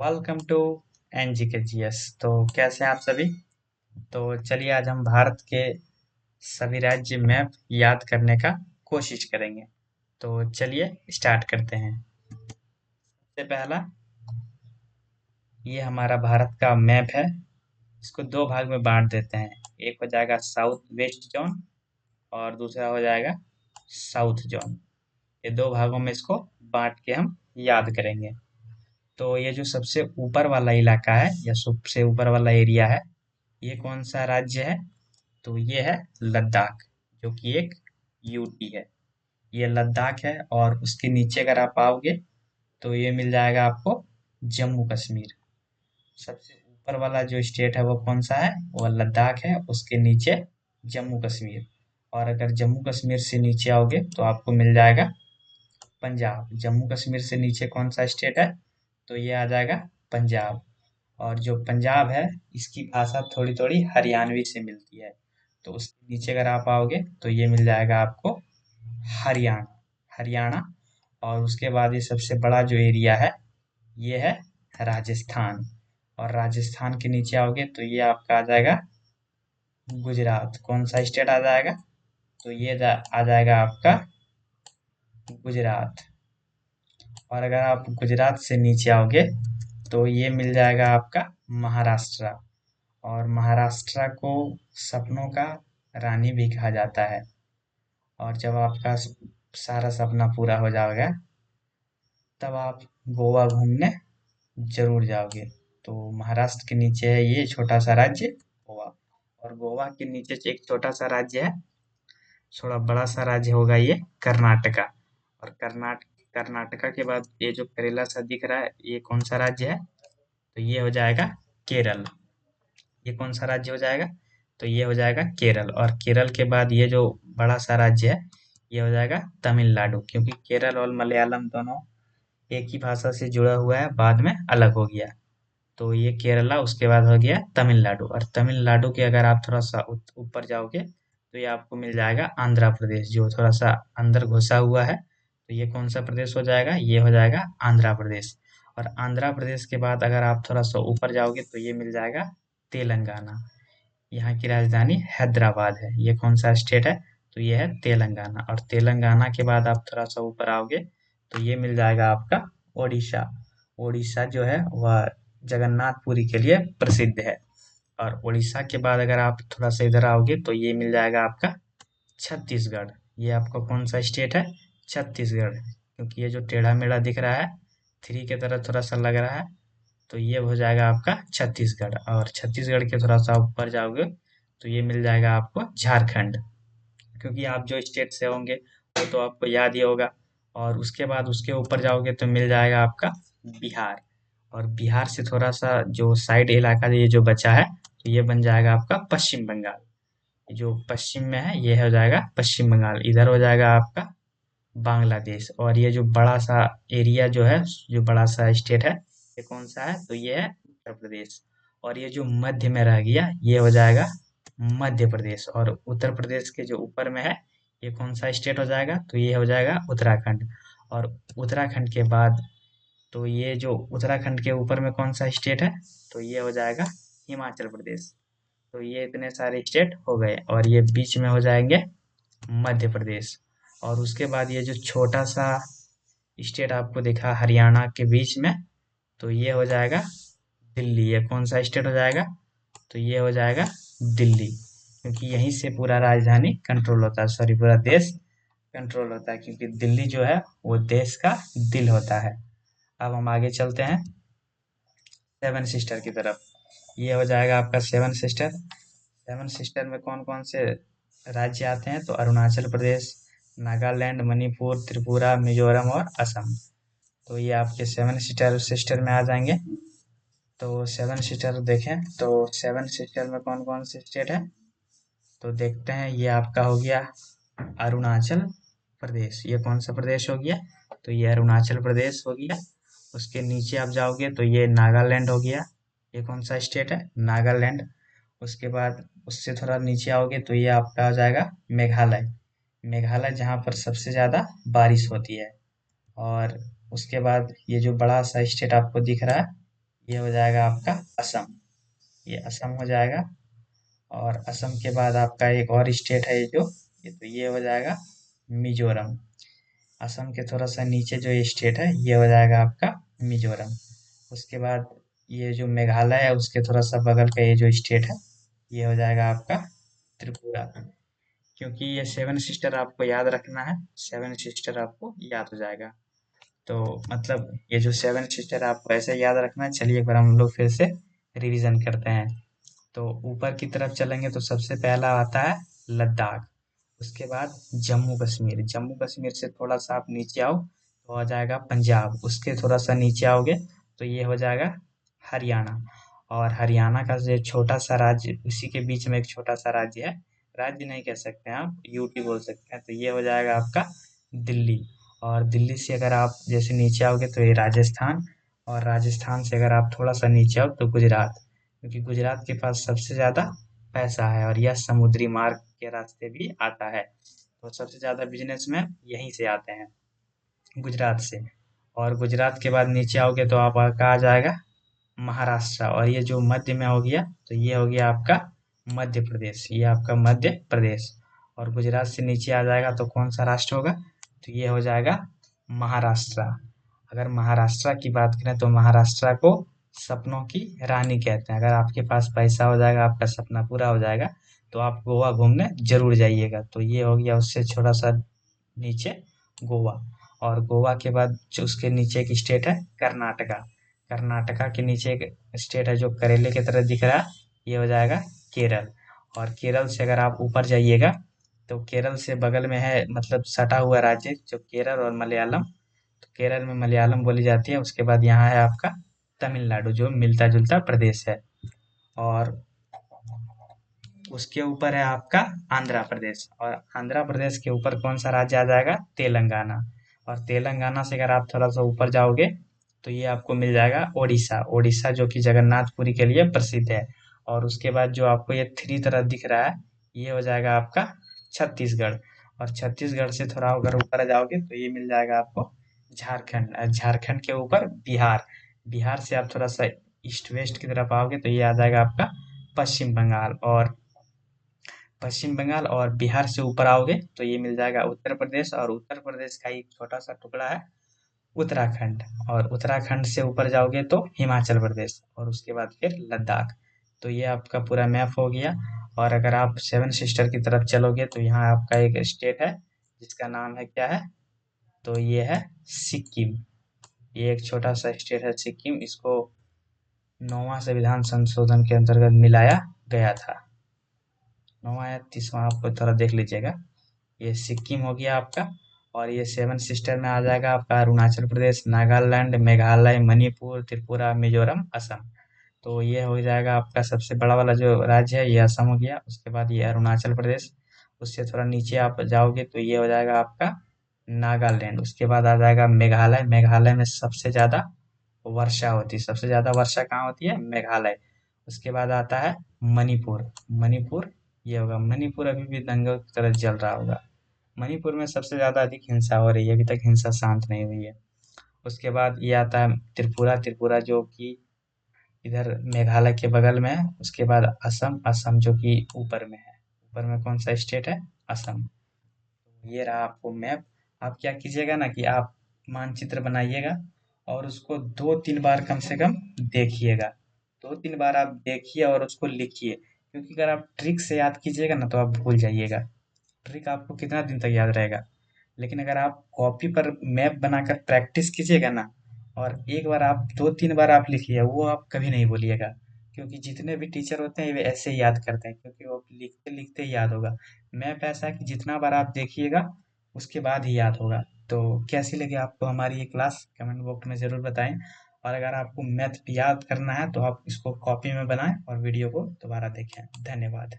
Welcome to एनजीके GS. तो कैसे हैं आप सभी। तो चलिए आज हम भारत के सभी राज्य मैप याद करने का कोशिश करेंगे। तो चलिए स्टार्ट करते हैं। सबसे पहला, ये हमारा भारत का मैप है। इसको दो भाग में बांट देते हैं। एक हो जाएगा साउथ वेस्ट जोन और दूसरा हो जाएगा साउथ जोन। ये दो भागों में इसको बांट के हम याद करेंगे। तो ये जो सबसे ऊपर वाला इलाका है या सबसे ऊपर वाला एरिया है, ये कौन सा राज्य है? तो ये है लद्दाख, जो कि एक यूटी है। ये लद्दाख है और उसके नीचे अगर आप आओगे तो ये मिल जाएगा आपको जम्मू कश्मीर। सबसे ऊपर वाला जो स्टेट है वो कौन सा है? वो लद्दाख है, उसके नीचे जम्मू कश्मीर। और अगर जम्मू कश्मीर से नीचे आओगे तो आपको मिल जाएगा पंजाब। जम्मू कश्मीर से नीचे कौन सा स्टेट है? तो ये आ जाएगा पंजाब। और जो पंजाब है, इसकी भाषा थोड़ी थोड़ी हरियाणवी से मिलती है। तो उसके नीचे अगर आप आओगे तो ये मिल जाएगा आपको हरियाणा। हरियाणा। और उसके बाद ये सबसे बड़ा जो एरिया है, ये है राजस्थान। और राजस्थान के नीचे आओगे तो ये आपका आ जाएगा गुजरात। कौन सा स्टेट आ जाएगा? तो ये आ जाएगा आपका गुजरात। और अगर आप गुजरात से नीचे आओगे तो ये मिल जाएगा आपका महाराष्ट्र। और महाराष्ट्र को सपनों का रानी भी कहा जाता है। और जब आपका सारा सपना पूरा हो जाएगा तब आप गोवा घूमने जरूर जाओगे। तो महाराष्ट्र के नीचे है ये छोटा सा राज्य गोवा। और गोवा के नीचे से एक छोटा सा राज्य है, थोड़ा बड़ा सा राज्य होगा ये कर्नाटका। और कर्नाटका के बाद ये जो करेला सा दिख रहा है, ये कौन सा राज्य है? तो ये हो जाएगा केरल। ये कौन सा राज्य हो जाएगा? तो ये हो जाएगा केरल। और केरल के बाद ये जो बड़ा सा राज्य है, ये हो जाएगा तमिलनाडु। क्योंकि केरल और मलयालम दोनों एक ही भाषा से जुड़ा हुआ है, बाद में अलग हो गया। तो ये केरला, उसके बाद हो गया तमिलनाडु। और तमिलनाडु के अगर आप थोड़ा सा ऊपर जाओगे तो ये आपको मिल जाएगा आंध्र प्रदेश, जो थोड़ा सा अंदर घुसा हुआ है। तो ये कौन सा प्रदेश हो जाएगा? ये हो जाएगा आंध्र प्रदेश। और आंध्र प्रदेश के बाद अगर आप थोड़ा सा ऊपर जाओगे तो ये मिल जाएगा तेलंगाना। यहाँ की राजधानी हैदराबाद है। ये कौन सा स्टेट है? तो ये है तेलंगाना। और तेलंगाना के बाद आप थोड़ा सा ऊपर आओगे तो ये मिल जाएगा आपका ओडिशा। ओडिशा जो है वह जगन्नाथपुरी के लिए प्रसिद्ध है। और उड़ीसा के बाद अगर आप थोड़ा सा इधर आओगे तो ये मिल जाएगा आपका छत्तीसगढ़। ये आपका कौन सा स्टेट है? छत्तीसगढ़। क्योंकि ये जो टेढ़ा मेढ़ा दिख रहा है, थ्री की तरह थोड़ा सा लग रहा है, तो ये हो जाएगा आपका छत्तीसगढ़। और छत्तीसगढ़ के थोड़ा सा ऊपर जाओगे तो ये मिल जाएगा आपको झारखंड। क्योंकि आप जो स्टेट से होंगे वो तो आपको याद ही होगा। और उसके बाद उसके ऊपर जाओगे तो मिल जाएगा आपका बिहार। और बिहार से थोड़ा सा जो साइड इलाका ये जो बचा है, तो ये बन जाएगा आपका पश्चिम बंगाल। ये जो पश्चिम में है ये हो जाएगा पश्चिम बंगाल। इधर हो जाएगा आपका बांग्लादेश। और ये जो बड़ा सा एरिया जो है, जो बड़ा सा स्टेट है, ये कौन सा है? तो ये है उत्तर प्रदेश। और ये जो मध्य में रह गया ये हो जाएगा मध्य प्रदेश। और उत्तर प्रदेश के जो ऊपर में है, ये कौन सा स्टेट हो जाएगा? तो ये हो जाएगा उत्तराखंड। और उत्तराखंड के बाद तो ये जो उत्तराखंड के ऊपर में कौन सा स्टेट है? तो ये हो जाएगा हिमाचल प्रदेश। तो ये इतने सारे स्टेट हो गए। और ये बीच में हो जाएंगे मध्य प्रदेश। और उसके बाद ये जो छोटा सा स्टेट आपको दिखा हरियाणा के बीच में, तो ये हो जाएगा दिल्ली। ये कौन सा स्टेट हो जाएगा? तो ये हो जाएगा दिल्ली। क्योंकि यहीं से पूरा राजधानी कंट्रोल होता है, सॉरी पूरा देश कंट्रोल होता है। क्योंकि दिल्ली जो है वो देश का दिल होता है। अब हम आगे चलते हैं सेवन सिस्टर की तरफ। ये हो जाएगा आपका सेवन सिस्टर। सेवन सिस्टर में कौन कौन से राज्य आते हैं? तो अरुणाचल प्रदेश, नागालैंड, मणिपुर, त्रिपुरा, मिजोरम और असम। तो ये आपके सेवन सिस्टर सिस्टर में आ जाएंगे। तो सेवन सिस्टर देखें तो सेवन सिस्टर में कौन कौन से स्टेट है? तो देखते हैं। ये आपका हो गया अरुणाचल प्रदेश। ये कौन सा प्रदेश हो गया? तो ये अरुणाचल प्रदेश हो गया। उसके नीचे आप जाओगे तो ये नागालैंड हो गया। ये कौन सा स्टेट है? नागालैंड। उसके बाद उससे थोड़ा नीचे आओगे तो ये आपका आ जाएगा मेघालय। मेघालय जहाँ पर सबसे ज़्यादा बारिश होती है। और उसके बाद ये जो बड़ा सा स्टेट आपको दिख रहा है, ये हो जाएगा आपका असम। ये असम हो जाएगा। और असम के बाद आपका एक और स्टेट है ये हो जाएगा मिजोरम। असम के थोड़ा सा नीचे जो स्टेट है ये हो जाएगा आपका मिजोरम। उसके बाद ये जो मेघालय है उसके थोड़ा सा बगल का ये जो स्टेट है ये हो जाएगा आपका त्रिपुरा। क्योंकि ये सेवन सिस्टर आपको याद रखना है, सेवन सिस्टर आपको याद हो जाएगा। तो मतलब ये जो सेवन सिस्टर आपको ऐसे याद रखना है। चलिए एक बार हम लोग फिर से रिवीजन करते हैं। तो ऊपर की तरफ चलेंगे तो सबसे पहला आता है लद्दाख। उसके बाद जम्मू कश्मीर, जम्मू कश्मीर से थोड़ा सा आप नीचे आओ तो आ जाएगा पंजाब। उसके थोड़ा सा नीचे आओगे तो ये हो जाएगा हरियाणा। और हरियाणा का जो छोटा सा राज्य, उसी के बीच में एक छोटा सा राज्य है, राज्य नहीं कह सकते हैं आप, यूटी बोल सकते हैं, तो ये हो जाएगा आपका दिल्ली। और दिल्ली से अगर आप जैसे नीचे आओगे तो ये राजस्थान। और राजस्थान से अगर आप थोड़ा सा नीचे आओ तो गुजरात। क्योंकि गुजरात के पास सबसे ज़्यादा पैसा है और यह समुद्री मार्ग के रास्ते भी आता है। तो सबसे ज़्यादा बिजनेसमैन यहीं से आते हैं, गुजरात से। और गुजरात के बाद नीचे आओगे तो आपका आ जाएगा महाराष्ट्र। और ये जो मध्य में हो गया तो ये हो गया आपका मध्य प्रदेश, ये आपका मध्य प्रदेश। और गुजरात से नीचे आ जाएगा तो कौन सा राष्ट्र होगा, तो ये हो जाएगा महाराष्ट्र। अगर महाराष्ट्र की बात करें तो महाराष्ट्र को सपनों की रानी कहते हैं। अगर आपके पास पैसा हो जाएगा, आपका सपना पूरा हो जाएगा, तो आप गोवा घूमने जरूर जाइएगा। तो ये हो गया उससे थोड़ा सा नीचे गोवा। और गोवा के बाद जो उसके नीचे एक स्टेट है कर्नाटका। कर्नाटका के नीचे एक स्टेट है जो करेले की तरह दिख रहा है, ये हो जाएगा केरल। और केरल से अगर आप ऊपर जाइएगा तो केरल से बगल में है, मतलब सटा हुआ राज्य जो केरल और मलयालम। तो केरल में मलयालम बोली जाती है। उसके बाद यहाँ है आपका तमिलनाडु जो मिलता जुलता प्रदेश है। और उसके ऊपर है आपका आंध्र प्रदेश। और आंध्र प्रदेश के ऊपर कौन सा राज्य आ जाएगा, तेलंगाना। और तेलंगाना से अगर आप थोड़ा सा ऊपर जाओगे तो ये आपको मिल जाएगा ओडिशा। ओडिशा जो कि जगन्नाथपुरी के लिए प्रसिद्ध है। और उसके बाद जो आपको ये थ्री तरह दिख रहा है ये हो जाएगा आपका छत्तीसगढ़। और छत्तीसगढ़ से थोड़ा अगर ऊपर जाओगे तो ये मिल जाएगा आपको झारखंड। झारखंड के ऊपर बिहार। बिहार से आप थोड़ा सा ईस्ट वेस्ट की तरफ आओगे तो ये आ जाएगा आपका पश्चिम बंगाल। और पश्चिम बंगाल और बिहार से ऊपर आओगे तो ये मिल जाएगा उत्तर प्रदेश। और उत्तर प्रदेश का एक छोटा सा टुकड़ा है उत्तराखंड। और उत्तराखंड से ऊपर जाओगे तो हिमाचल प्रदेश। और उसके बाद फिर लद्दाख। तो ये आपका पूरा मैप हो गया। और अगर आप सेवन सिस्टर की तरफ चलोगे तो यहाँ आपका एक स्टेट है जिसका नाम है क्या है, तो ये है सिक्किम। ये एक छोटा सा स्टेट है सिक्किम। इसको 9वां संविधान संशोधन के अंतर्गत मिलाया गया था। 9वां या 30वां आप थोड़ा देख लीजिएगा। ये सिक्किम हो गया आपका। और ये सेवन सिस्टर में आ जाएगा आपका अरुणाचल प्रदेश, नागालैंड, मेघालय, मणिपुर, त्रिपुरा, मिजोरम, असम। तो ये हो जाएगा आपका सबसे बड़ा वाला जो राज्य है, ये असम हो गया। उसके बाद ये अरुणाचल प्रदेश। उससे थोड़ा नीचे आप जाओगे तो ये हो जाएगा आपका नागालैंड। उसके बाद आ जाएगा मेघालय। मेघालय में सबसे ज़्यादा वर्षा होती है, सबसे ज़्यादा वर्षा कहाँ होती है, मेघालय। उसके बाद आता है मणिपुर। मणिपुर ये होगा, मणिपुर अभी भी दंगल की तरह जल रहा होगा। मणिपुर में सबसे ज़्यादा अधिक हिंसा हो रही है, अभी तक हिंसा शांत नहीं हुई है। उसके बाद ये आता है त्रिपुरा। त्रिपुरा जो कि इधर मेघालय के बगल में है। उसके बाद असम। असम जो कि ऊपर में है। ऊपर में कौन सा स्टेट है, असम। ये रहा आपको मैप। आप क्या कीजिएगा ना कि आप मानचित्र बनाइएगा और उसको 2-3 बार कम से कम देखिएगा। 2-3 बार आप देखिए और उसको लिखिए। क्योंकि अगर आप ट्रिक से याद कीजिएगा ना तो आप भूल जाइएगा। ट्रिक आपको कितना दिन तक याद रहेगा। लेकिन अगर आप कॉपी पर मैप बनाकर प्रैक्टिस कीजिएगा ना, और एक बार आप 2-3 बार आप लिखिए, वो आप कभी नहीं भूलिएगा। क्योंकि जितने भी टीचर होते हैं वे ऐसे ही याद करते हैं, क्योंकि वो लिखते लिखते ही याद होगा। मैप ऐसा है कि जितना बार आप देखिएगा उसके बाद ही याद होगा। तो कैसी लगी आपको हमारी ये क्लास, कमेंट बॉक्स में ज़रूर बताएं। और अगर आपको मैथ याद करना है तो आप इसको कॉपी में बनाएं और वीडियो को दोबारा देखें। धन्यवाद।